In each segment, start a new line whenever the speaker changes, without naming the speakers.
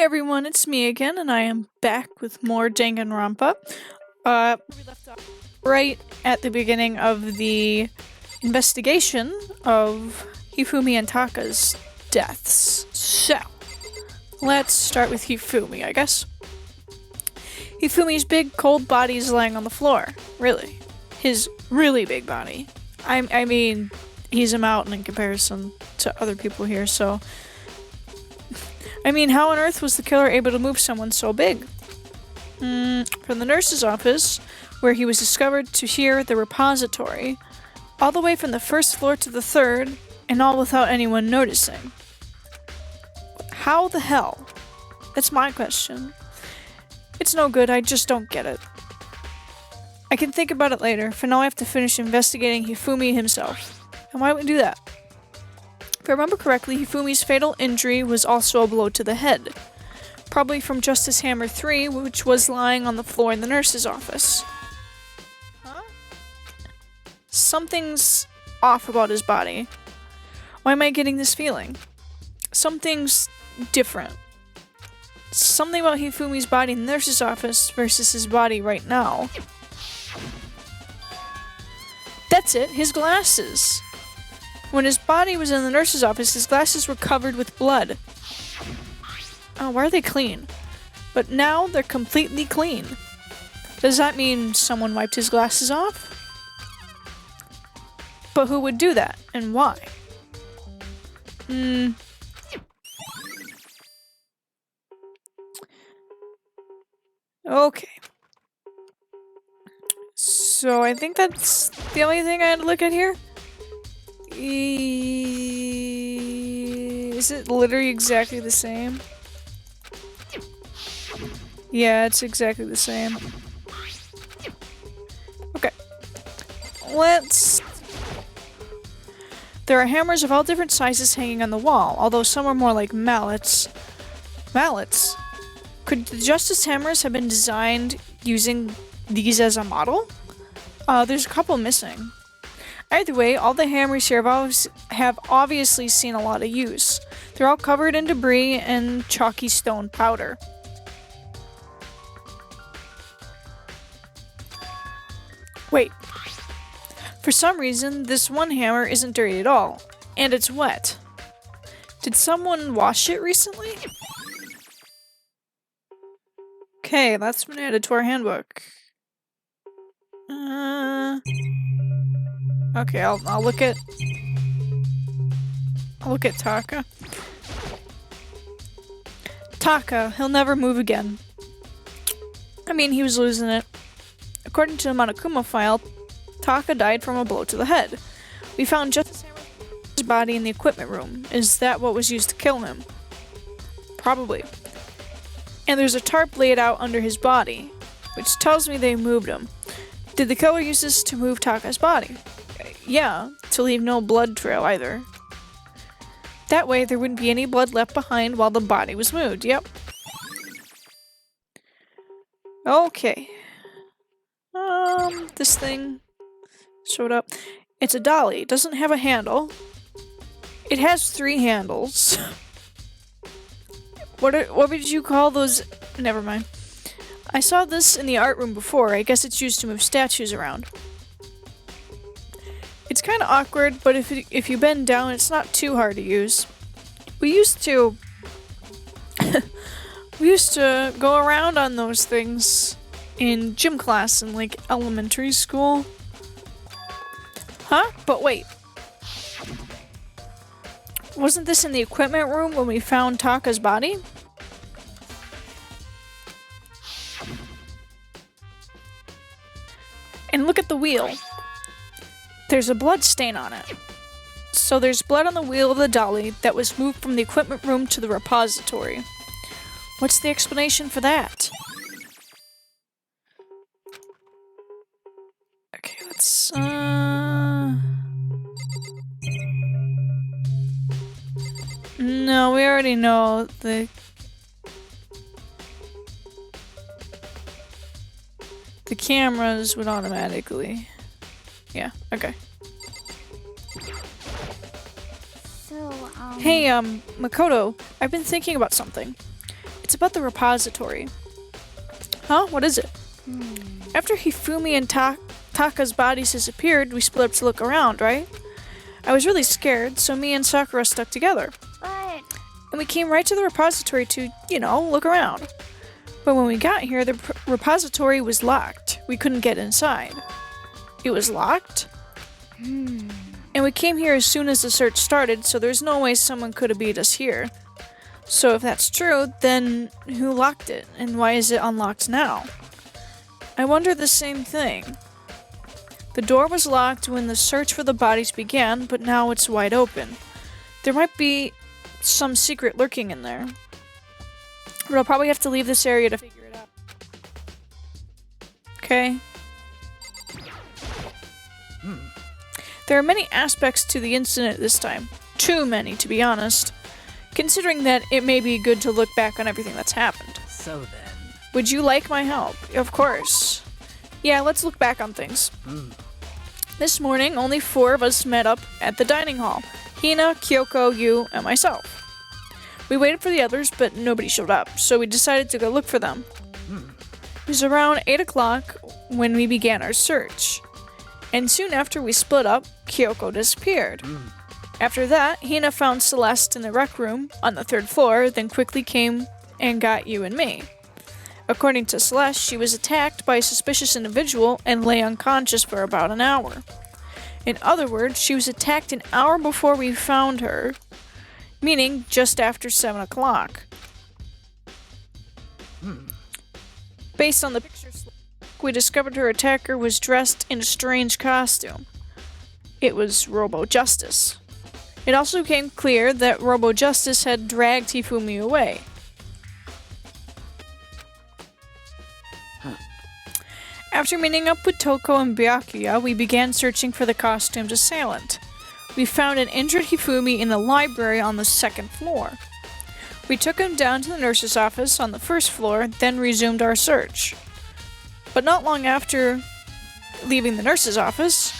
everyone, it's me again, and I am back with more Danganronpa. We left off right at the beginning of the investigation of Hifumi and Taka's deaths. So, let's start with Hifumi, I guess. Hifumi's big, cold body is lying on the floor. Really. His really big body. I mean, he's a mountain in comparison to other people here, so... I mean, how on earth was the killer able to move someone so big? From the nurse's office, where he was discovered, to here, the repository, all the way from the first floor to the third, and all without anyone noticing. How the hell? That's my question. It's no good, I just don't get it. I can think about it later. For now I have to finish investigating Hifumi himself. And why would we do that? If I remember correctly, Hifumi's fatal injury was also a blow to the head. Probably from Justice Hammer 3, which was lying on the floor in the nurse's office. Huh? Something's off about his body. Why am I getting this feeling? Something's different. Something about Hifumi's body in the nurse's office versus his body right now. That's it, his glasses. When his body was in the nurse's office, his glasses were covered with blood. Oh, why are they clean? But now they're completely clean. Does that mean someone wiped his glasses off? But who would do that, and why? Okay. So I think that's the only thing I had to look at here. Is it literally exactly the same? Yeah, it's exactly the same. Okay. There are hammers of all different sizes hanging on the wall, although some are more like mallets. Mallets? Could the Justice Hammers have been designed using these as a model? There's a couple missing. Either way, all the hammers here have obviously seen a lot of use. They're all covered in debris and chalky stone powder. Wait. For some reason, this one hammer isn't dirty at all, and it's wet. Did someone wash it recently? Okay, that's been added to our handbook. Okay, I'll look at Taka. Taka, he'll never move again. I mean, he was losing it. According to the Monokuma file, Taka died from a blow to the head. We found Justice Hammer's body in the equipment room. Is that what was used to kill him? Probably. And there's a tarp laid out under his body, which tells me they moved him. Did the killer use this to move Taka's body? Yeah, to leave no blood trail either. That way there wouldn't be any blood left behind while the body was moved, yep. Okay. This thing showed up. It's a dolly. It doesn't have a handle. It has 3 handles. What would you call those? Never mind. I saw this in the art room before. I guess it's used to move statues around. It's kind of awkward, but if you bend down, it's not too hard to use. We used to go around on those things in gym class in like elementary school. Huh? But wait. Wasn't this in the equipment room when we found Taka's body? And look at the wheel. There's a blood stain on it. So there's blood on the wheel of the dolly that was moved from the equipment room to the repository. What's the explanation for that? Okay, let's, No, we already know the cameras would automatically... Yeah, okay.
So,
Hey, Makoto, I've been thinking about something. It's about the repository. Huh? What is it? After Hifumi and Taka's bodies disappeared, we split up to look around, right? I was really scared, so me and Sakura stuck together.
What?
And we came right to the repository to, look around. But when we got here, the repository was locked. We couldn't get inside. It was locked? And we came here as soon as the search started, so there's no way someone could have beat us here. So if that's true, then who locked it, and why is it unlocked now? I wonder the same thing. The door was locked when the search for the bodies began, but now it's wide open. There might be some secret lurking in there. But I'll probably have to leave this area to figure it out. Okay. There are many aspects to the incident this time. Too many, to be honest. Considering that it may be good to look back on everything that's happened.
So then...
Would you like my help? Of course. Yeah, let's look back on things. This morning, only 4 of us met up at the dining hall. Hina, Kyoko, you, and myself. We waited for the others, but nobody showed up, so we decided to go look for them. It was around 8 o'clock when we began our search. And soon after we split up, Kyoko disappeared. After that, Hina found Celeste in the rec room on the 3rd floor, then quickly came and got you and me. According to Celeste, she was attacked by a suspicious individual and lay unconscious for about an hour. In other words, she was attacked an hour before we found her, meaning just after 7 o'clock. Based on the pictures, we discovered her attacker was dressed in a strange costume. It was Robo Justice. It also became clear that Robo Justice had dragged Hifumi away. After meeting up with Toko and Byakuya, we began searching for the costumed assailant. We found an injured Hifumi in the library on the 2nd floor. We took him down to the nurse's office on the 1st floor, then resumed our search. But not long after leaving the nurse's office...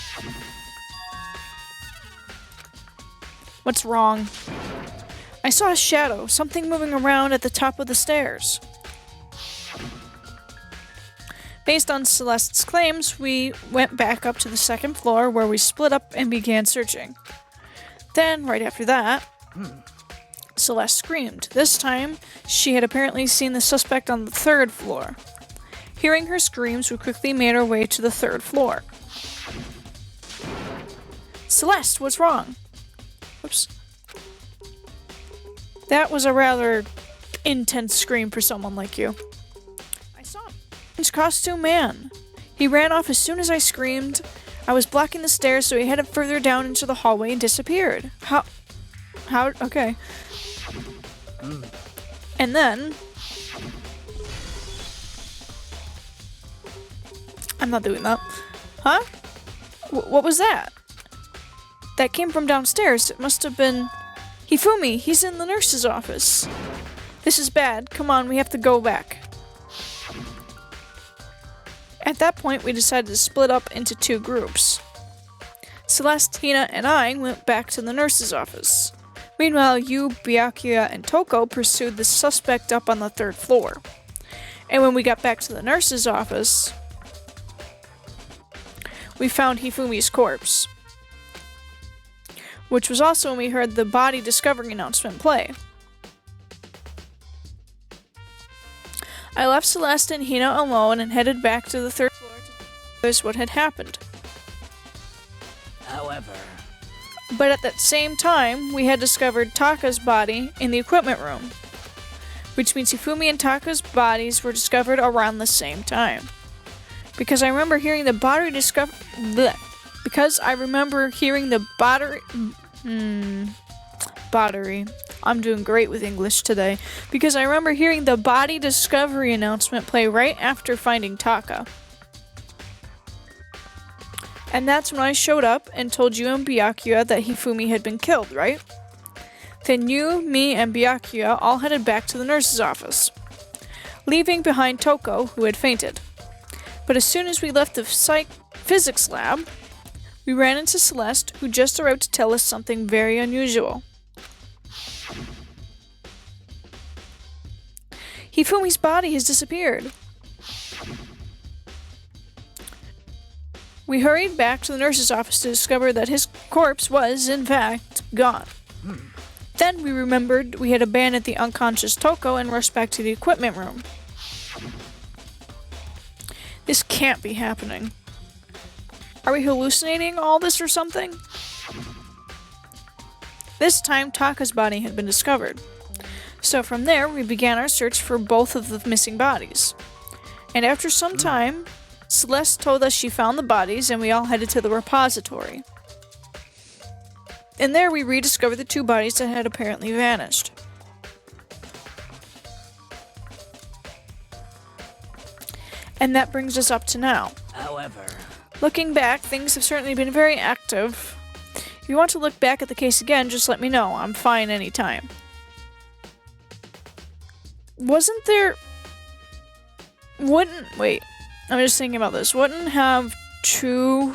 What's wrong? I saw a shadow, something moving around at the top of the stairs. Based on Celeste's claims, we went back up to the 2nd floor where we split up and began searching. Then, right after that, Celeste screamed. This time, she had apparently seen the suspect on the 3rd floor. Hearing her screams, we quickly made our way to the 3rd floor. Celeste, what's wrong? Oops. That was a rather intense scream for someone like you. I saw him. Costume man. He ran off as soon as I screamed. I was blocking the stairs, so he headed further down into the hallway and disappeared. How? Okay. And then... I'm not doing that. Huh? What was that? That came from downstairs. It must have been... Hifumi, he's in the nurse's office. This is bad. Come on, we have to go back. At that point, we decided to split up into 2 groups. Celeste, Hina, and I went back to the nurse's office. Meanwhile, you, Byakuya, and Toko pursued the suspect up on the 3rd floor. And when we got back to the nurse's office, we found Hifumi's corpse. Which was also when we heard the body discovery announcement play. I left Celeste and Hina alone and headed back to the 3rd floor to tell us what had happened.
However...
But at that same time, we had discovered Taka's body in the equipment room. Which means Hifumi and Taka's bodies were discovered around the same time. Because I remember hearing the body Battery. I'm doing great with English today. Because I remember hearing the body discovery announcement play right after finding Taka. And that's when I showed up and told you and Byakuya that Hifumi had been killed, right? Then you, me, and Byakuya all headed back to the nurse's office, leaving behind Toko, who had fainted. But as soon as we left the physics lab, we ran into Celeste, who just arrived to tell us something very unusual. Hifumi's body has disappeared. We hurried back to the nurse's office to discover that his corpse was, in fact, gone. Then we remembered we had abandoned the unconscious Toko and rushed back to the equipment room. This can't be happening. Are we hallucinating all this or something? This time, Taka's body had been discovered. So from there, we began our search for both of the missing bodies. And after some time, Celeste told us she found the bodies and we all headed to the repository. And there we rediscovered the two bodies that had apparently vanished. And that brings us up to now.
However,
looking back, things have certainly been very active. If you want to look back at the case again, just let me know. I'm fine anytime. Wasn't there... Wait. I'm just thinking about this. Wouldn't have two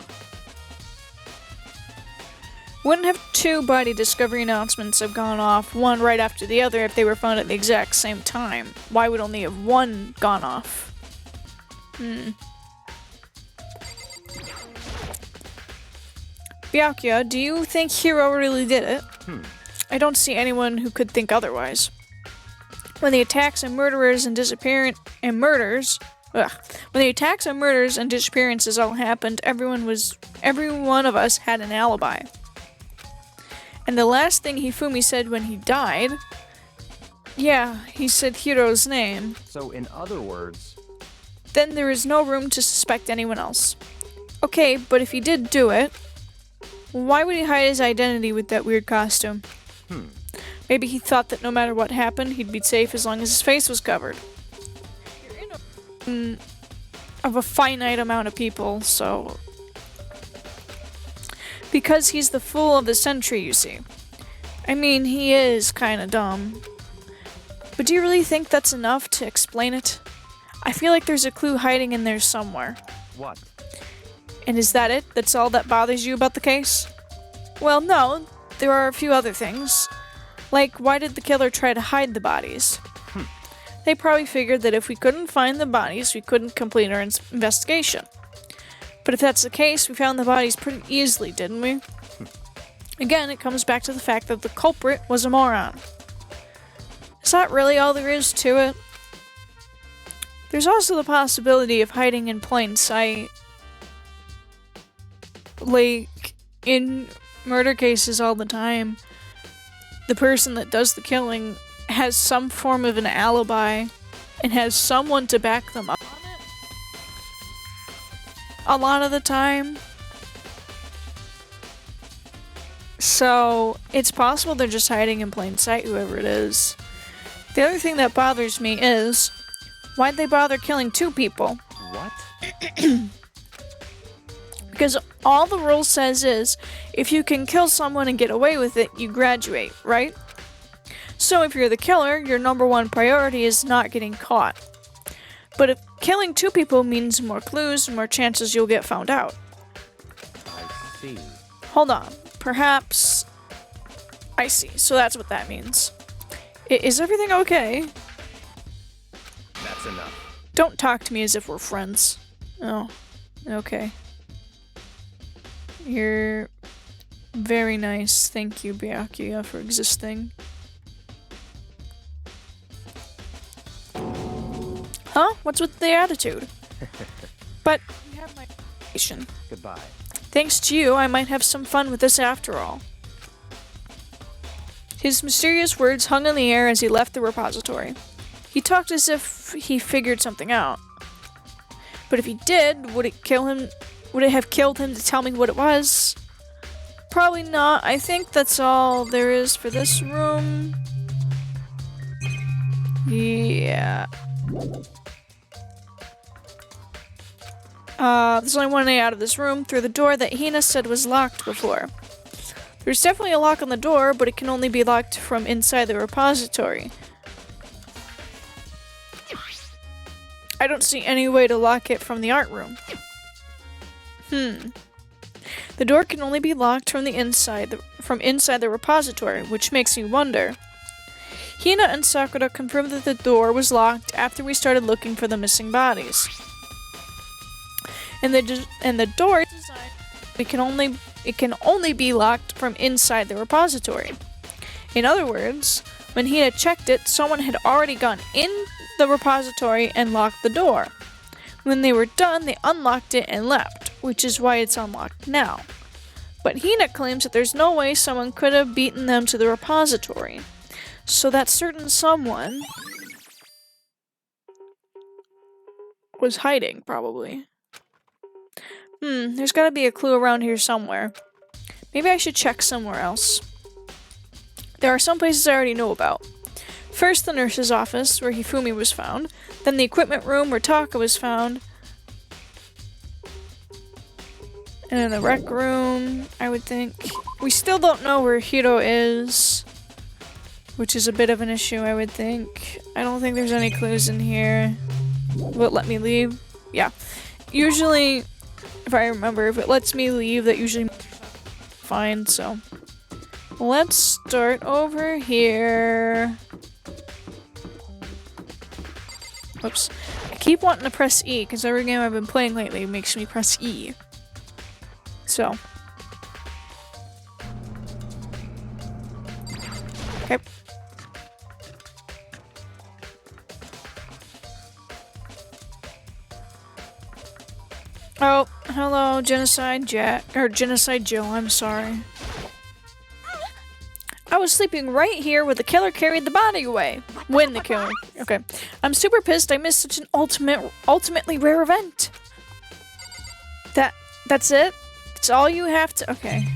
body discovery announcements have gone off, one right after the other, if they were found at the exact same time? Why would only have one gone off? Byakuya, do you think Hiro really did it? I don't see anyone who could think otherwise. When the attacks and murderers and disappearances all happened, every one of us had an alibi. And the last thing Hifumi said when he died, yeah, he said Hiro's name.
So in other words,
then there is no room to suspect anyone else. Okay, but if he did do it, why would he hide his identity with that weird costume? Maybe he thought that no matter what happened, he'd be safe as long as his face was covered. You're in a room of a finite amount of people, so... Because he's the fool of the century, you see. I mean, he is kinda dumb. But do you really think that's enough to explain it? I feel like there's a clue hiding in there somewhere.
what?
And is that it? That's all that bothers you about the case? Well, no. There are a few other things. Like, why did the killer try to hide the bodies? They probably figured that if we couldn't find the bodies, we couldn't complete our investigation. But if that's the case, we found the bodies pretty easily, didn't we? Again, it comes back to the fact that the culprit was a moron. Is that really all there is to it? There's also the possibility of hiding in plain sight. Like, in murder cases all the time, the person that does the killing has some form of an alibi and has someone to back them up on it. A lot of the time. So, it's possible they're just hiding in plain sight, whoever it is. The other thing that bothers me is, why'd they bother killing two people?
What?
Because all the rule says is, if you can kill someone and get away with it, you graduate, right? So if you're the killer, your number one priority is not getting caught. But if killing two people means more clues and more chances you'll get found out.
I see.
Hold on. Perhaps... I see. So that's what that means. Is everything okay?
That's enough.
Don't talk to me as if we're friends. Oh, okay. You're very nice. Thank you, Byakuya, for existing. Huh? What's with the attitude? But you have my information.
Goodbye.
Thanks to you, I might have some fun with this after all. His mysterious words hung in the air as he left the repository. He talked as if he figured something out. But if he did, would it kill him? Would it have killed him to tell me what it was? Probably not. I think that's all there is for this room. Yeah. There's only one way out of this room, through the door that Hina said was locked before. There's definitely a lock on the door, but it can only be locked from inside the repository. I don't see any way to lock it from the art room. The door can only be locked from inside the repository, which makes me wonder. Hina and Sakura confirmed that the door was locked after we started looking for the missing bodies. And the door is designed, it can only be locked from inside the repository. In other words, when Hina checked it, someone had already gone in the repository and locked the door. When they were done, they unlocked it and left, which is why it's unlocked now. But Hina claims that there's no way someone could have beaten them to the repository. So that certain someone was hiding, probably. There's gotta be a clue around here somewhere. Maybe I should check somewhere else. There are some places I already know about. First, the nurse's office, where Hifumi was found. Then the equipment room, where Taka was found. And in the rec room, I would think. We still don't know where Hiro is, which is a bit of an issue, I would think. I don't think there's any clues in here. Will it let me leave? Yeah. Usually, if I remember, if it lets me leave, that usually fine, so. Let's start over here. Whoops. I keep wanting to press E, because every game I've been playing lately makes me press E. So. Okay. Oh, hello, Genocide Joe, I'm sorry. I was sleeping right here where the killer carried the body away. When the killer. Okay. I'm super pissed I missed such an ultimately rare event. That's it? It's all you have to. Okay.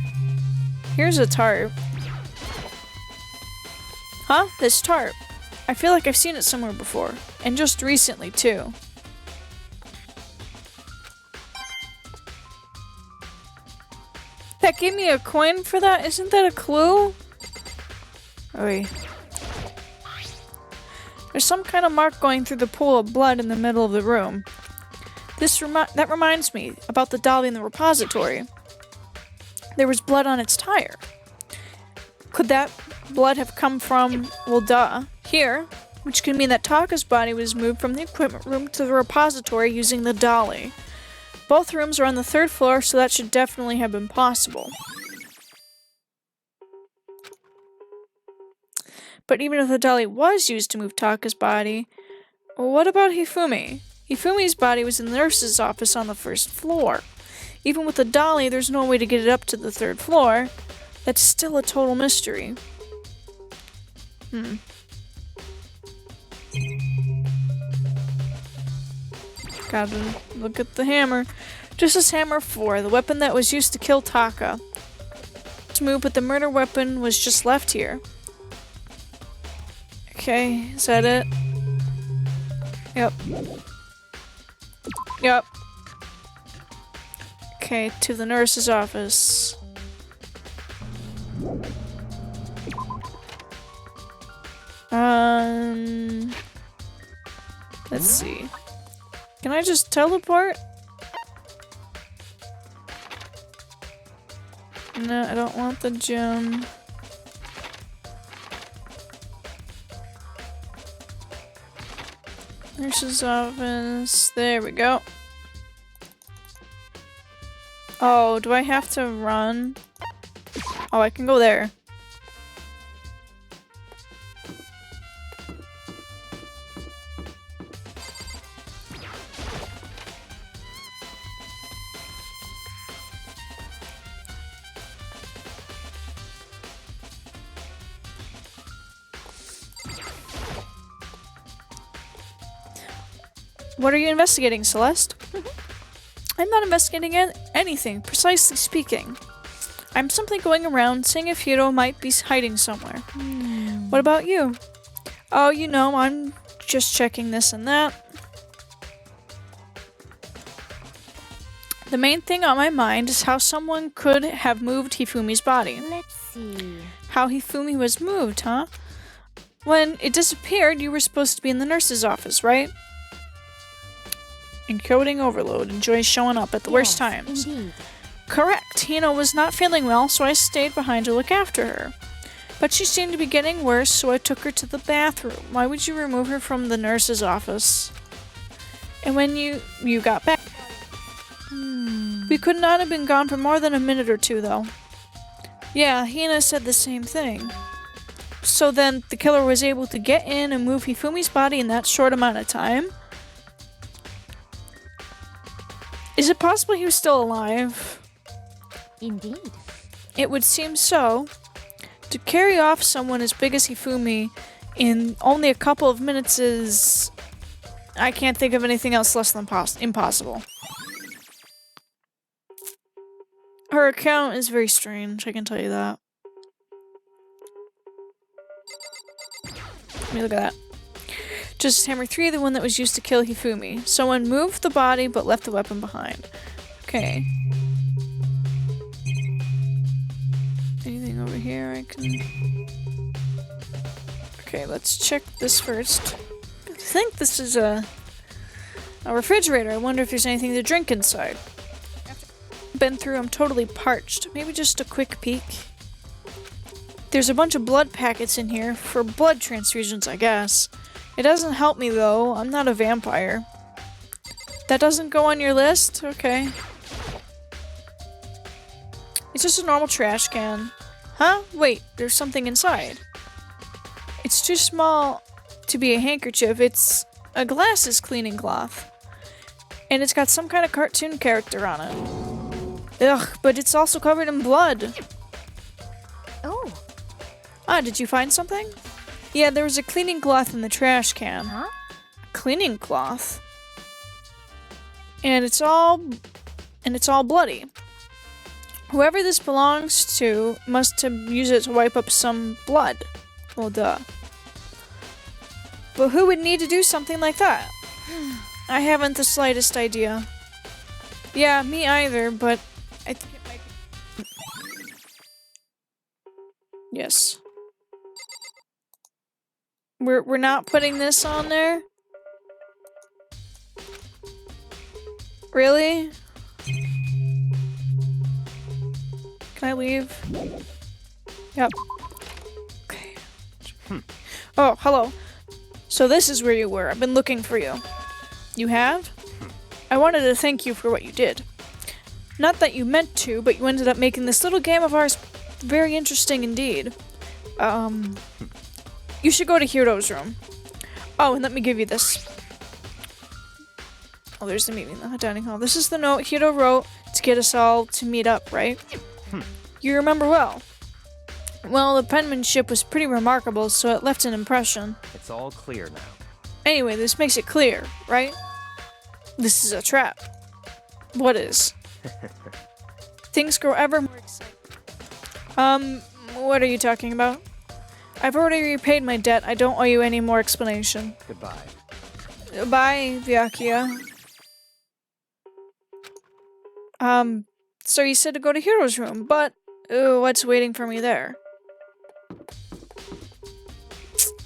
Here's a tarp. Huh? This tarp. I feel like I've seen it somewhere before. And just recently, too. That gave me a coin for that? Isn't that a clue? Oy. There's some kind of mark going through the pool of blood in the middle of the room. That reminds me about the dolly in the repository. There was blood on its tire. Could that blood have come from, well, duh, here? Which could mean that Taka's body was moved from the equipment room to the repository using the dolly. Both rooms are on the 3rd floor, so that should definitely have been possible. But even if the dolly was used to move Taka's body, what about Hifumi? Hifumi's body was in the nurse's office on the 1st floor. Even with the dolly, there's no way to get it up to the 3rd floor. That's still a total mystery. Gotta look at the hammer. Just as hammer 4, the weapon that was used to kill Taka. To move, but the murder weapon was just left here. Okay, is that it? Yep. Yep. Okay, to the nurse's office. Let's see. Can I just teleport? No, I don't want the gem. Nurse's office. There we go. Oh, do I have to run? Oh, I can go there. What are you investigating, Celeste? I'm not investigating anything, precisely speaking. I'm simply going around seeing if Hiro might be hiding somewhere. What about you? Oh, you know, I'm just checking this and that. The main thing on my mind is how someone could have moved Hifumi's body.
Let's see.
How Hifumi was moved, huh? When it disappeared, you were supposed to be in the nurse's office, right? Encoding overload. Enjoys showing up at the worst times.
Indeed.
Correct. Hina was not feeling well, so I stayed behind to look after her. But she seemed to be getting worse, so I took her to the bathroom. Why would you remove her from the nurse's office? And when you got back... We could not have been gone for more than a minute or two, though. Yeah, Hina said the same thing. So then, the killer was able to get in and move Hifumi's body in that short amount of time? Is it possible he was still alive?
Indeed.
It would seem so. To carry off someone as big as Hifumi in only a couple of minutes is... I can't think of anything else less than impossible. Her account is very strange, I can tell you that. Let me look at that. Justice Hammer 3, the one that was used to kill Hifumi. Someone moved the body but left the weapon behind. Okay. Anything over here I can... Okay, let's check this first. I think this is a refrigerator. I wonder if there's anything to drink inside. Been through, I'm totally parched. Maybe just a quick peek. There's a bunch of blood packets in here for blood transfusions, I guess. It doesn't help me though, I'm not a vampire. That doesn't go on your list? Okay. It's just a normal trash can. Huh? Wait, there's something inside. It's too small to be a handkerchief, it's a glasses cleaning cloth. And it's got some kind of cartoon character on it. Ugh, but it's also covered in blood.
Oh.
Ah, did you find something? Yeah, there was a cleaning cloth in the trash can.
Huh?
Cleaning cloth? And it's all bloody. Whoever this belongs to must have used it to wipe up some blood. Well, duh. But who would need to do something like that? I haven't the slightest idea. Yeah, me either, but I think it might be... Yes. We're not putting this on there? Really? Can I leave? Yep. Okay. Oh, hello. So this is where you were. I've been looking for you. You have? I wanted to thank you for what you did. Not that you meant to, but you ended up making this little game of ours very interesting indeed. You should go to Hiro's room. Oh, and let me give you this. Oh, there's the meeting, the dining hall. This is the note Hiro wrote to get us all to meet up, right? You remember well. Well, the penmanship was pretty remarkable, so it left an impression.
It's all clear now.
Anyway, this makes it clear, right? This is a trap. What is? Things grow ever more exciting. What are you talking about? I've already repaid my debt. I don't owe you any more explanation.
Goodbye.
Bye, Vyakia. So you said to go to Hiro's room, but what's waiting for me there?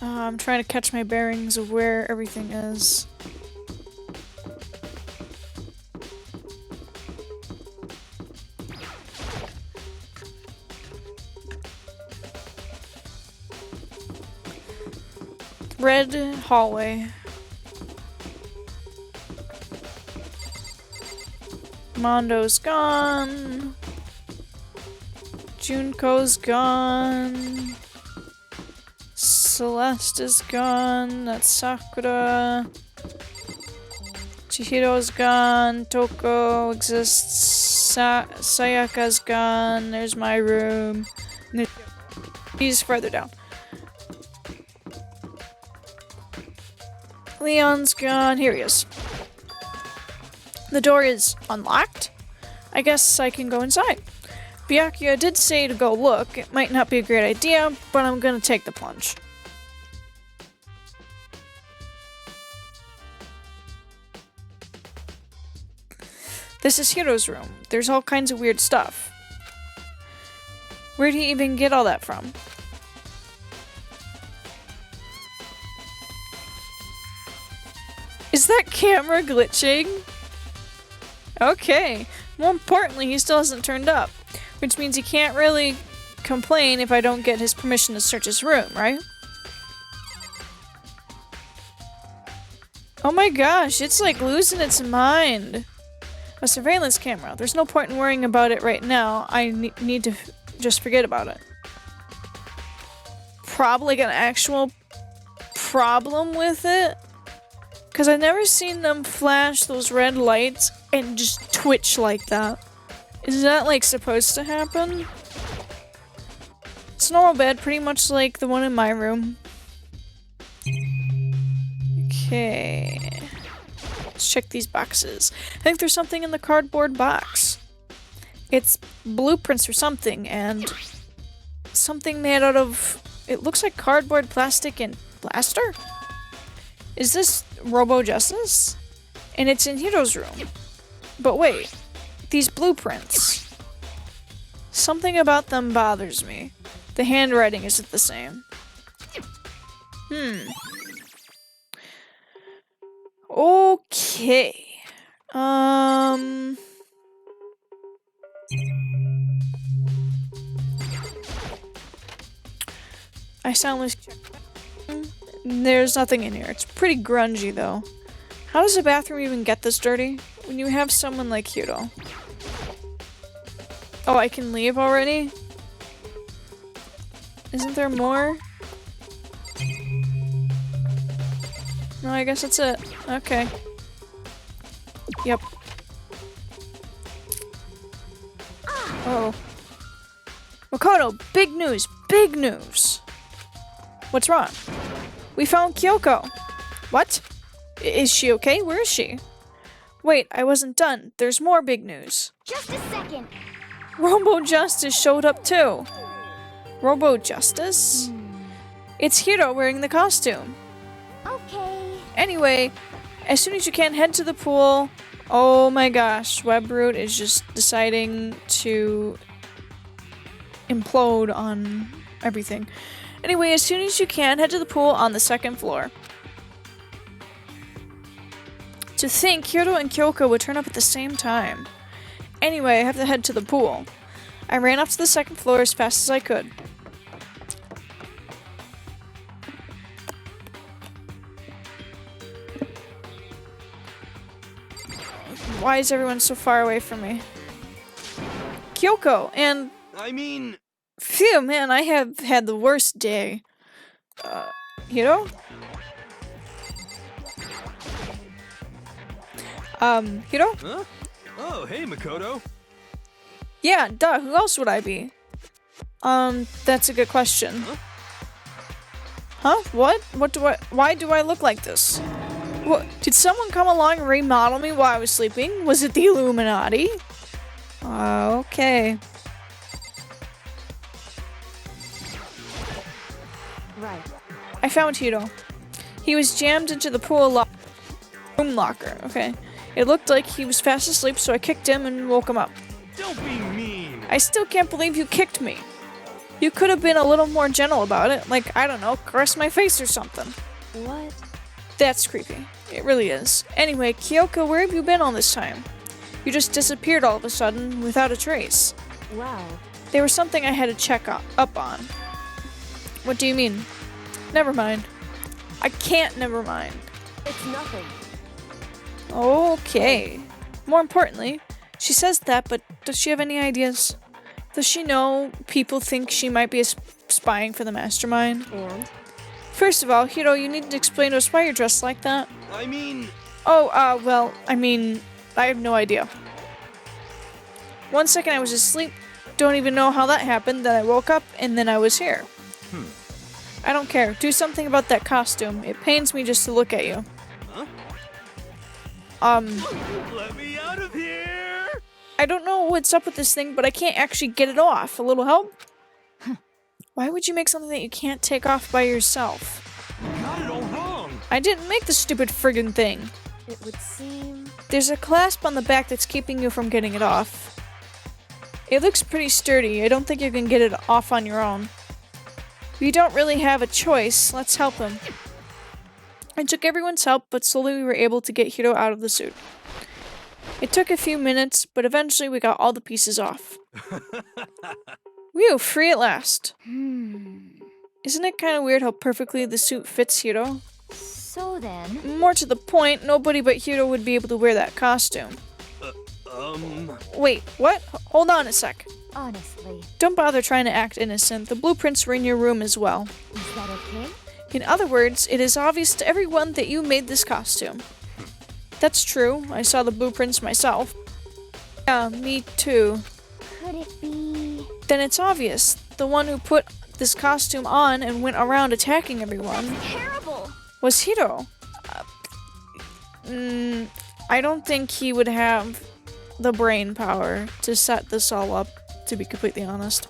I'm trying to catch my bearings of where everything is. Red hallway. Mondo's gone. Junko's gone. Celeste is gone. That's Sakura. Chihiro's gone. Toko exists. Sayaka's gone. There's my room. He's further down. Leon's gone. Here he is. The door is unlocked. I guess I can go inside. Byakuya did say to go look. It might not be a great idea, but I'm gonna take the plunge. This is Hiro's room. There's all kinds of weird stuff. Where'd he even get all that from? Is that camera glitching? Okay. More importantly, he still hasn't turned up, which means he can't really complain if I don't get his permission to search his room, right? Oh my gosh, it's like losing its mind. A surveillance camera. There's no point in worrying about it right now. I need to just forget about it. Probably an actual problem with it? Because I've never seen them flash those red lights and just twitch like that. Is that like supposed to happen? It's a normal bed, pretty much like the one in my room. Okay. Let's check these boxes. I think there's something in the cardboard box. It's blueprints or something, and something made out of... It looks like cardboard, plastic, and plaster? Is this Robo Justice? And it's in Hiro's room. But wait, these blueprints. Something about them bothers me. The handwriting isn't the same. Okay. I soundly checked. There's nothing in here. It's pretty grungy, though. How does a bathroom even get this dirty when you have someone like Hiro? Oh, I can leave already? Isn't there more? No, I guess that's it. Okay. Yep. Uh-oh. Makoto, big news! Big news! What's wrong? We found Kyoko. What? Is she okay? Where is she? Wait, I wasn't done. There's more big news.
Just a second.
Robo Justice showed up too. Robo Justice? It's Hiro wearing the costume.
Okay.
Anyway, as soon as you can, head to the pool. Oh my gosh, Webroot is just deciding to implode on everything. Anyway, as soon as you can, head to the pool on the second floor. To think Hiro and Kyoko would turn up at the same time. Anyway, I have to head to the pool. I ran up to the second floor as fast as I could. Why is everyone so far away from me? Kyoko, and... Phew, man, I have had the worst day. Hiro? Hiro?
Huh? Oh, hey, Makoto.
Yeah, duh, who else would I be? That's a good question. Huh? What? Why do I look like this? What? Did someone come along and remodel me while I was sleeping? Was it the Illuminati? Okay.
Right.
I found Hiro. He was jammed into the room locker. Okay. It looked like he was fast asleep, so I kicked him and woke him up.
Don't be mean.
I still can't believe you kicked me. You could have been a little more gentle about it. Like, I don't know, caress my face or something.
What?
That's creepy. It really is. Anyway, Kyoko, where have you been all this time? You just disappeared all of a sudden, without a trace.
Wow.
There was something I had to check up on. What do you mean? Never mind. I can't never mind.
It's nothing.
Okay. More importantly, she says that, but does she have any ideas? Does she know people think she might be spying for the mastermind?
And?
First of all, Hiro, you need to explain to us why you're dressed like that. Well, I have no idea. 1 second I was asleep, don't even know how that happened, then I woke up, and then I was here. I don't care. Do something about that costume. It pains me just to look at you.
Let me out of here!
I don't know what's up with this thing, but I can't actually get it off. A little help? Why would you make something that you can't take off by yourself?
You got it all wrong!
I didn't make the stupid friggin' thing.
It would seem...
There's a clasp on the back that's keeping you from getting it off. It looks pretty sturdy. I don't think you can get it off on your own. We don't really have a choice. Let's help him. I took everyone's help, but slowly we were able to get Hiro out of the suit. It took a few minutes, but eventually we got all the pieces off. Whew, free at last.
Hmm.
Isn't it kind of weird how perfectly the suit fits Hiro?
So then...
More to the point, nobody but Hiro would be able to wear that costume. Wait, what? Hold on a sec.
Honestly,
Don't bother trying to act innocent. The blueprints were in your room as well.
is that okay?
In other words, it is obvious to everyone that you made this costume. That's true. I saw the blueprints myself. Yeah, me too.
Could it be...
Then it's obvious. The one who put this costume on and went around attacking everyone
That's terrible!
was Hiro. I don't think he would have the brain power to set this all up, to be completely honest.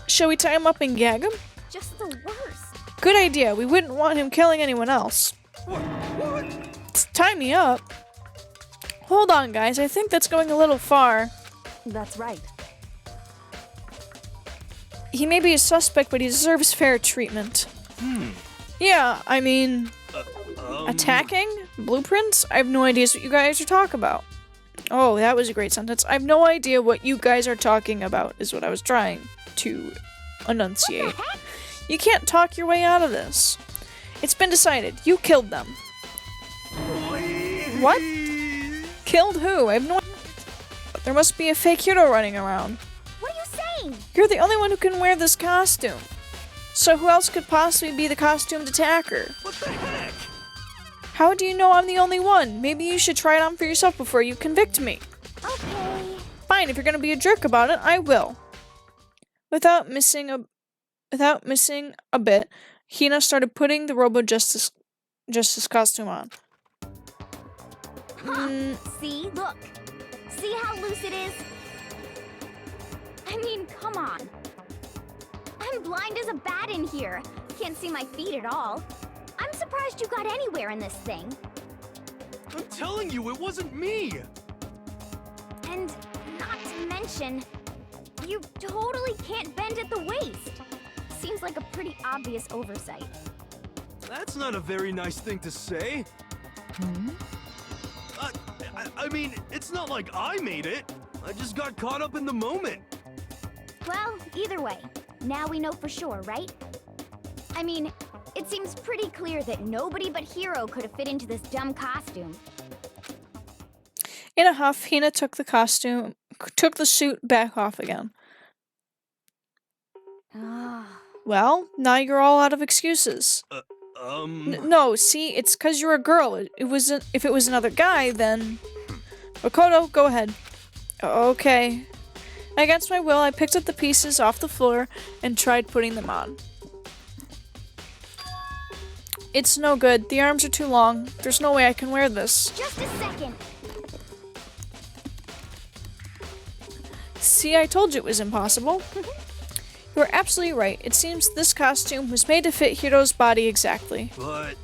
Shall we tie him up and gag him?
Just the worst.
Good idea. We wouldn't want him killing anyone else.
What?
Tie me up? Hold on, guys. I think that's going a little far.
That's right.
He may be a suspect, but he deserves fair treatment. Yeah, I mean... Attacking? Blueprints? I have no idea what you guys are talking about. Oh, that was a great sentence. I have no idea what you guys are talking about, is what I was trying to enunciate. You can't talk your way out of this. It's been decided. You killed them. What? Killed who? I have no idea. There must be a fake hero running around.
What are you saying?
You're the only one who can wear this costume. So who else could possibly be the costumed attacker?
What the heck?
How do you know I'm the only one? Maybe you should try it on for yourself before you convict me.
Okay.
Fine, if you're gonna be a jerk about it, I will. Without missing a bit, Hina started putting the Robo Justice costume on.
See? Look. See how loose it is? I mean, come on. I'm blind as a bat in here. Can't see my feet at all. I'm surprised you got anywhere in this thing.
I'm telling you, it wasn't me!
And not to mention, you totally can't bend at the waist. Seems like a pretty obvious oversight.
That's not a very nice thing to say. I mean, it's not like I made it. I just got caught up in the moment.
Well, either way, now we know for sure, right? I mean, it seems pretty clear that nobody but Hiro could have fit into this dumb costume.
In a huff, Hina took the suit back off again. Well, now you're all out of excuses. No, see, it's 'cause you're a girl. If it was another guy, then... Makoto, go ahead. Okay. Against my will, I picked up the pieces off the floor and tried putting them on. It's no good. The arms are too long. There's no way I can wear this.
Just a second.
See, I told you it was impossible. You are absolutely right. It seems this costume was made to fit Hiro's body exactly.
But...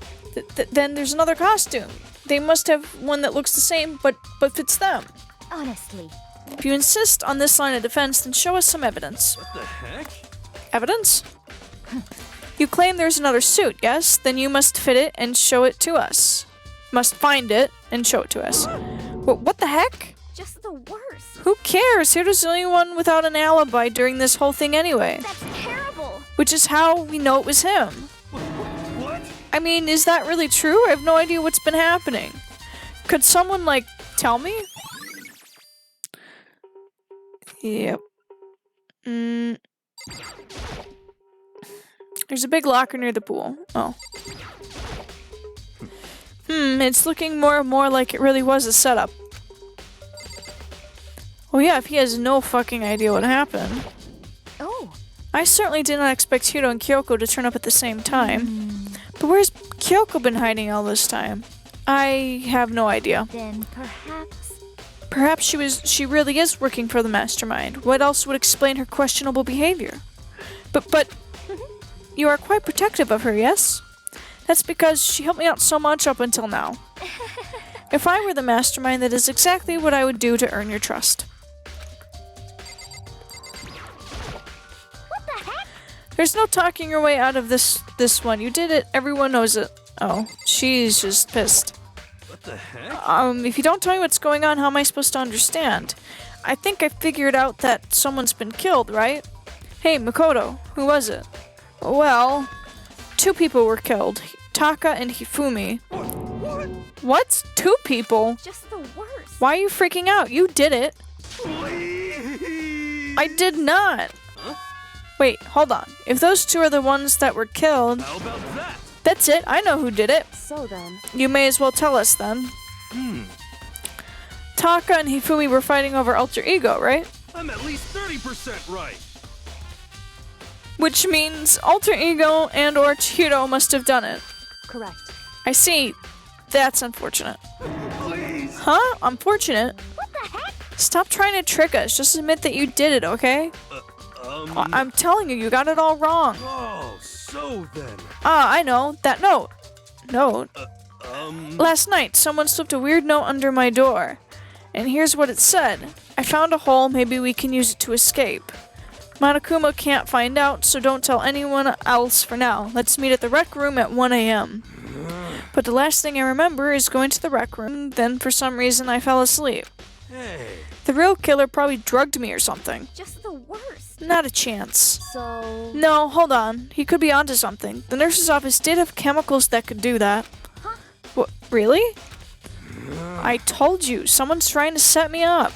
Then there's another costume. They must have one that looks the same, but fits them.
Honestly.
If you insist on this line of defense, then show us some evidence.
what the heck?
Evidence? You claim there's another suit, yes? Then you must fit it and show it to us. Must find it and show it to us. What the heck?
Just the worst.
Who cares? Hiro's the only one without an alibi during this whole thing anyway.
That's terrible.
Which is how we know it was him.
What?
I mean, is that really true? I have no idea what's been happening. Could someone, like, tell me? Yep. There's a big locker near the pool. Oh. It's looking more and more like it really was a setup. Oh yeah, if he has no fucking idea what happened.
Oh.
I certainly did not expect Hiro and Kyoko to turn up at the same time. But where's Kyoko been hiding all this time? I have no idea.
Then perhaps...
Perhaps she really is working for the mastermind. What else would explain her questionable behavior? But you are quite protective of her, yes? That's because she helped me out so much up until now. If I were the mastermind, that is exactly what I would do to earn your trust.
What the heck?
There's no talking your way out of this one. You did it. Everyone knows it. Oh, she's just pissed.
What the heck?
If you don't tell me what's going on, how am I supposed to understand? I think I figured out that someone's been killed, right? Hey, Makoto, who was it? Well, 2 people were killed. Taka and Hifumi.
What?
What? 2 people?
Just the worst.
Why are you freaking out? You did it.
Please.
I did not.
Huh?
Wait, hold on. If those 2 are the ones that were killed,
How about that?
that's it. I know who did it.
So then,
You may as well tell us then.
Hmm.
Taka and Hifumi were fighting over alter ego, right?
I'm at least 30% right.
Which means alter ego and or Chihiro must have done it.
correct.
I see. That's unfortunate.
Please.
Huh? Unfortunate?
What the heck?
Stop trying to trick us. Just admit that you did it, okay? I'm telling you, you got it all wrong.
Oh, so then.
Ah, I know. That note. Note.
Um.
Last night, someone slipped a weird note under my door. And here's what it said. I found a hole, maybe we can use it to escape. Monokuma can't find out, so don't tell anyone else for now. Let's meet at the rec room at 1 a.m. But the last thing I remember is going to the rec room, then for some reason I fell asleep.
Hey.
The real killer probably drugged me or something.
Just the worst.
Not a chance.
So,
No, hold on. He could be onto something. The nurse's office did have chemicals that could do that.
Huh?
What, really? I told you, someone's trying to set me up.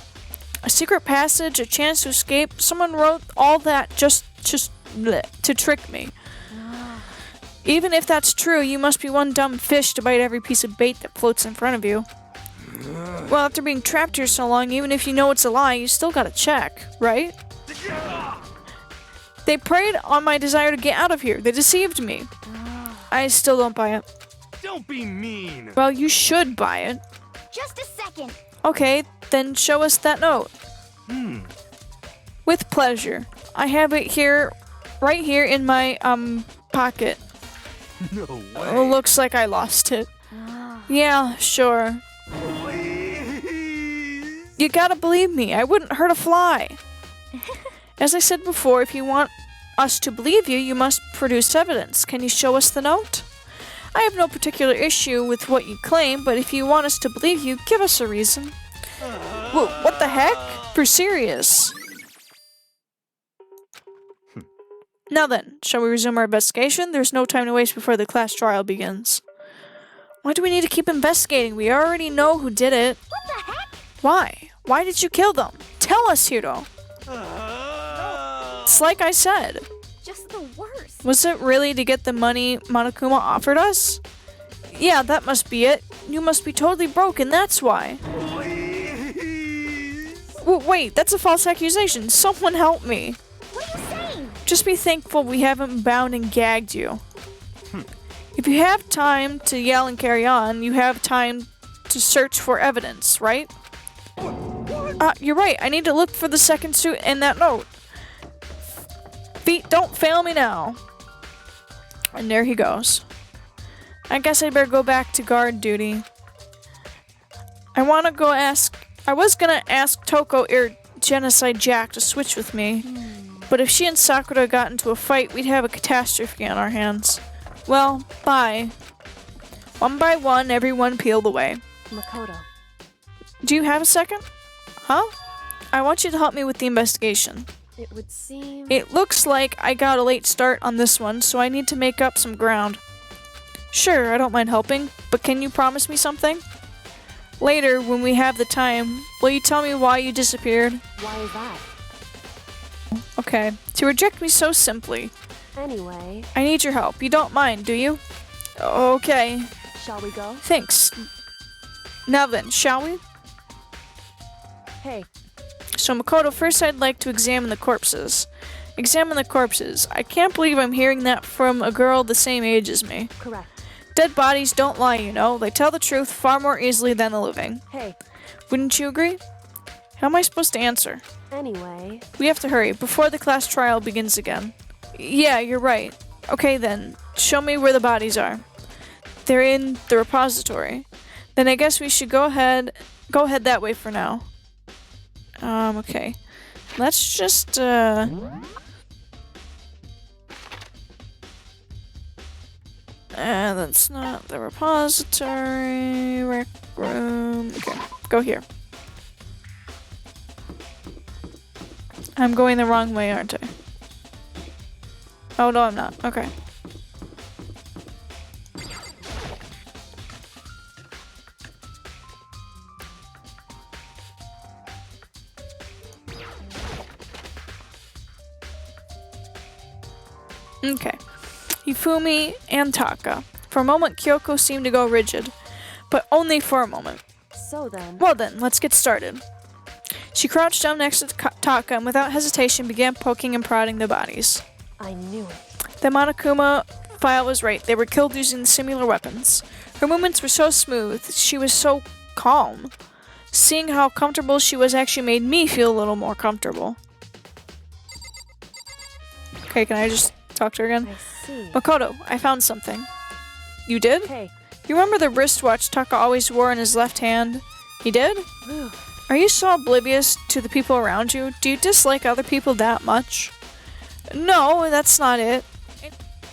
A secret passage, a chance to escape. Someone wrote all that just bleh, to trick me. Even if that's true, you must be one dumb fish to bite every piece of bait that floats in front of you. Well, after being trapped here so long, even if you know it's a lie, you still gotta check, right? They preyed on my desire to get out of here. They deceived me. I still don't buy it.
Don't be mean.
Well, you should buy it.
Just a second.
Okay, then show us that note. With pleasure. I have it here, right here in my, pocket.
No
Oh,
way.
looks like I lost it. Yeah, sure.
Please.
You gotta believe me, I wouldn't hurt a fly. As I said before, if you want us to believe you, you must produce evidence. Can you show us the note? I have no particular issue with what you claim, but if you want us to believe you, give us a reason. Whoa, what the heck? For serious. Now then, shall we resume our investigation? There's no time to waste before the class trial begins. Why do we need to keep investigating? We already know who did it.
What the heck?
Why? Why did you kill them? Tell us, Hiro. It's like I said.
Just the worst.
Was it really to get the money Monokuma offered us? Yeah, that must be it. You must be totally broken, that's why.
Please.
Wait, that's a false accusation. Someone help me.
What are you saying?
Just be thankful we haven't bound and gagged you. If you have time to yell and carry on, you have time to search for evidence, right? You're right. I need to look for the second suit and that note. Feet, don't fail me now. And there he goes. I guess I better go back to guard duty. I was gonna ask Toko or Genocide Jack to switch with me. But if she and Sakura got into a fight, we'd have a catastrophe on our hands. Well, bye. One by one, everyone peeled away.
Makoto.
Do you have a second? Huh? I want you to help me with the investigation.
It would seem...
It looks like I got a late start on this one, so I need to make up some ground. Sure, I don't mind helping, but can you promise me something? Later, when we have the time, will you tell me why you disappeared?
Why is that?
Okay. To reject me so simply.
Anyway,
I need your help. You don't mind, do you? Okay.
shall we go?
Thanks. Now then, shall we?
Hey,
So Makoto, first I'd like to examine the corpses. Examine the corpses. I can't believe I'm hearing that from a girl the same age as me.
correct.
Dead bodies don't lie, you know. They tell the truth far more easily than the living.
Hey,
Wouldn't you agree? How am I supposed to answer?
anyway,
We have to hurry before the class trial begins again. Yeah, you're right. Okay then, show me where the bodies are. They're in the repository. Then I guess we should go ahead that way for now. Okay. Let's just, that's not the repository. Rec room. Okay, go here. I'm going the wrong way, aren't I? Oh, no, I'm not. Okay. Okay. Hifumi and Taka. For a moment, Kyoko seemed to go rigid, but only for a moment.
So then,
Well then, let's get started. She crouched down next to Taka and without hesitation began poking and prodding the bodies.
I knew it.
The Monokuma file was right. They were killed using similar weapons. Her movements were so smooth. She was so calm. Seeing how comfortable she was actually made me feel a little more comfortable. Okay, can I just talk to her again?
I see.
Makoto, I found something. You did?
Hey,
You remember the wristwatch Taka always wore in his left hand? He did?
whew,
Are you so oblivious to the people around you? Do you dislike other people that much? No, that's not it.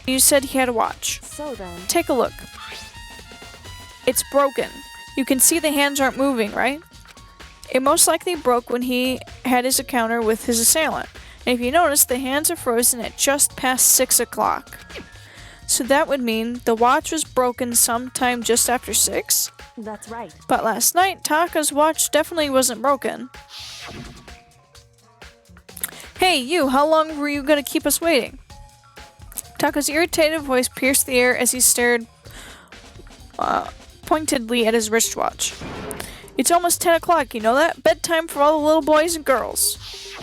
You said he had a watch.
so then,
Take a look. It's broken. You can see the hands aren't moving, right? It most likely broke when he had his encounter with his assailant. And if you notice, the hands are frozen at just past 6 o'clock. So that would mean the watch was broken sometime just after 6?
that's right.
But last night, Taka's watch definitely wasn't broken. Hey, you, how long were you gonna keep us waiting? Taka's irritated voice pierced the air as he stared pointedly at his wristwatch. It's almost 10 o'clock, you know that? Bedtime for all the little boys and girls.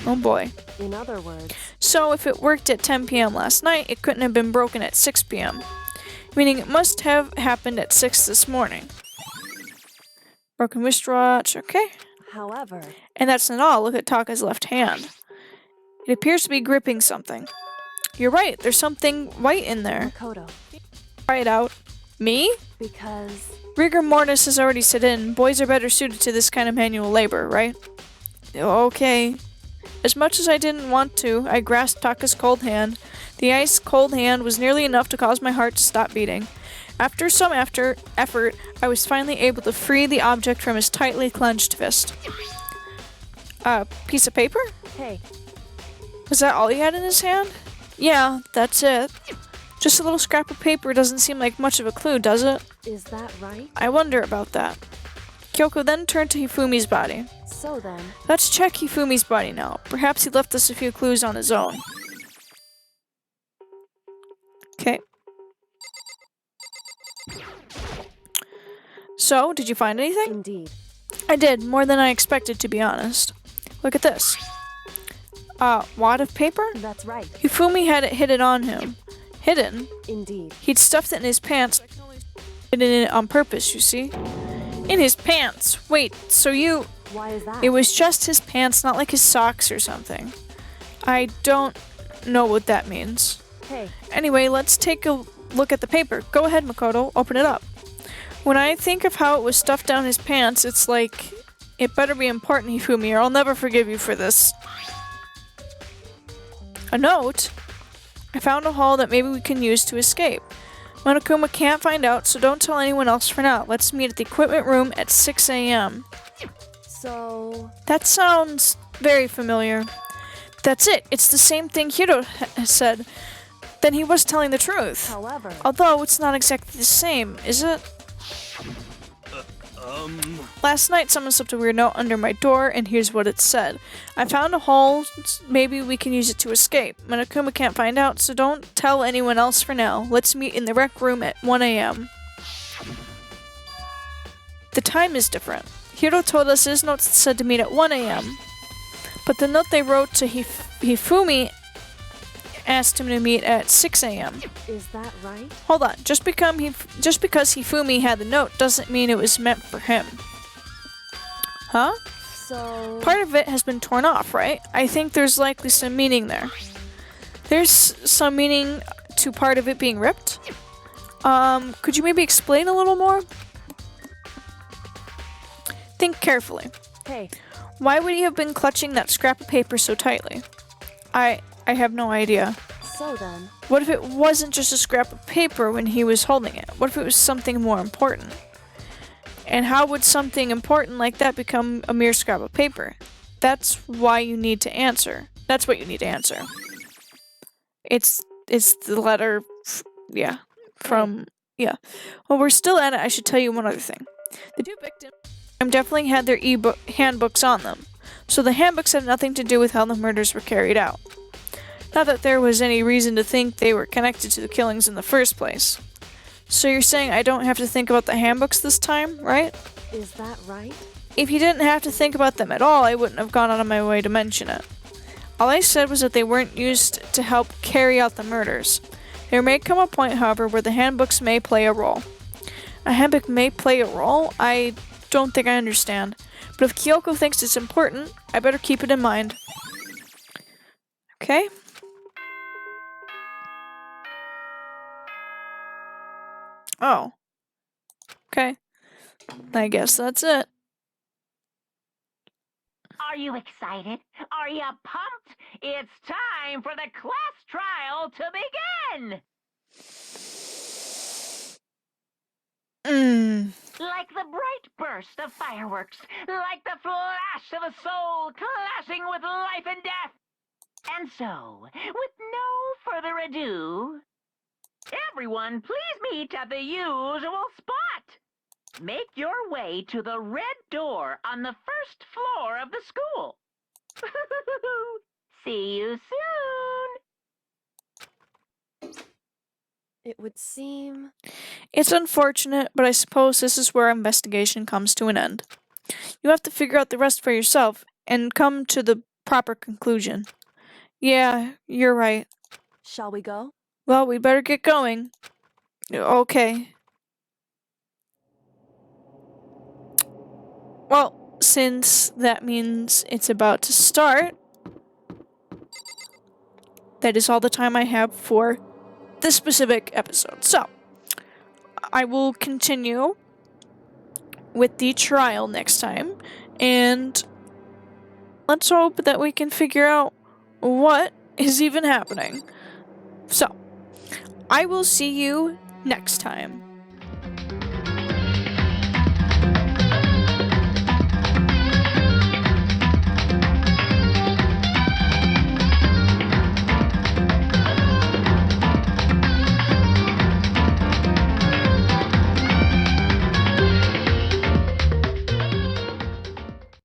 Oh boy.
In other words,
So if it worked at 10 p.m. last night, it couldn't have been broken at 6 p.m. Meaning it must have happened at 6 this morning. Broken wristwatch, okay.
however,
And that's not all. Look at Taka's left hand. It appears to be gripping something. You're right, there's something white in there.
Makoto,
Try it out. Me?
because
Rigor mortis has already set in. Boys are better suited to this kind of manual labor, right? Okay. As much as I didn't want to, I grasped Taka's cold hand. The ice-cold hand was nearly enough to cause my heart to stop beating. After some effort, I was finally able to free the object from his tightly clenched fist. A piece of paper?
hey,
Was that all he had in his hand? Yeah, that's it. Just a little scrap of paper doesn't seem like much of a clue, does it?
is that right?
I wonder about that. Kyoko then turned to Hifumi's body.
So then,
Let's check Hifumi's body now. Perhaps he left us a few clues on his own. Okay. So, did you find anything?
indeed.
I did, more than I expected, to be honest. Look at this. Wad of paper?
That's right.
Hifumi had it hidden on him. Hidden?
Indeed.
He'd stuffed it in his pants. Hidden it on purpose, you see? In his pants! Wait, so you...
Why is that?
It was just his pants, not like his socks or something. I don't know what that means.
Hey,
Anyway, let's take a look at the paper. Go ahead, Makoto. Open it up. When I think of how it was stuffed down his pants, it's like... It better be important, Hifumi, or I'll never forgive you for this. A note? I found a hole that maybe we can use to escape. Monokuma can't find out, so don't tell anyone else for now. Let's meet at the equipment room at 6 a.m.
so...
That sounds very familiar. That's it. It's the same thing Hiro said. Then he was telling the truth.
However,
Although it's not exactly the same, is it? Last night someone slipped a weird note under my door, and here's what it said. I found a hole, maybe we can use it to escape. Monokuma can't find out, so don't tell anyone else for now. Let's meet in the rec room at 1 a.m. The time is different. Hiro told us his note said to meet at 1 a.m. But the note they wrote to Hifumi asked him to meet at 6 a.m.
is that right?
Hold on, just because Hifumi had the note doesn't mean it was meant for him. Huh?
So...
Part of it has been torn off, right? I think there's likely some meaning there. There's some meaning to part of it being ripped? Could you maybe explain a little more? Think carefully.
Hey,
Why would he have been clutching that scrap of paper so tightly? I have no idea.
so then,
What if it wasn't just a scrap of paper when he was holding it? What if it was something more important? And how would something important like that become a mere scrap of paper? That's why you need to answer. That's what you need to answer. It's the letter, yeah, from, yeah. Well, we're still at it. I should tell you one other thing. The two victims definitely had their handbooks on them, so the handbooks had nothing to do with how the murders were carried out. Not that there was any reason to think they were connected to the killings in the first place. So you're saying I don't have to think about the handbooks this time, right?
Is that right?
If you didn't have to think about them at all, I wouldn't have gone out of my way to mention it. All I said was that they weren't used to help carry out the murders. There may come a point, however, where the handbooks may play a role. A handbook may play a role? I don't think I understand. But if Kyoko thinks it's important, I better keep it in mind. Okay? Oh. Okay. I guess that's it.
Are you excited? Are you pumped? It's time for the class trial to begin! Like the bright burst of fireworks, like the flash of a soul clashing with life and death. And so, with no further ado, everyone please meet at the usual spot. Make your way to the red door on the first floor of the school. See you soon.
It would seem...
It's unfortunate, but I suppose this is where our investigation comes to an end. You have to figure out the rest for yourself and come to the proper conclusion. Yeah, you're right.
Shall we go?
Well, we better get going. Okay. Well, since that means it's about to start, that is all the time I have for this specific episode. So, I will continue with the trial next time, and let's hope that we can figure out what is even happening. So, I will see you next time.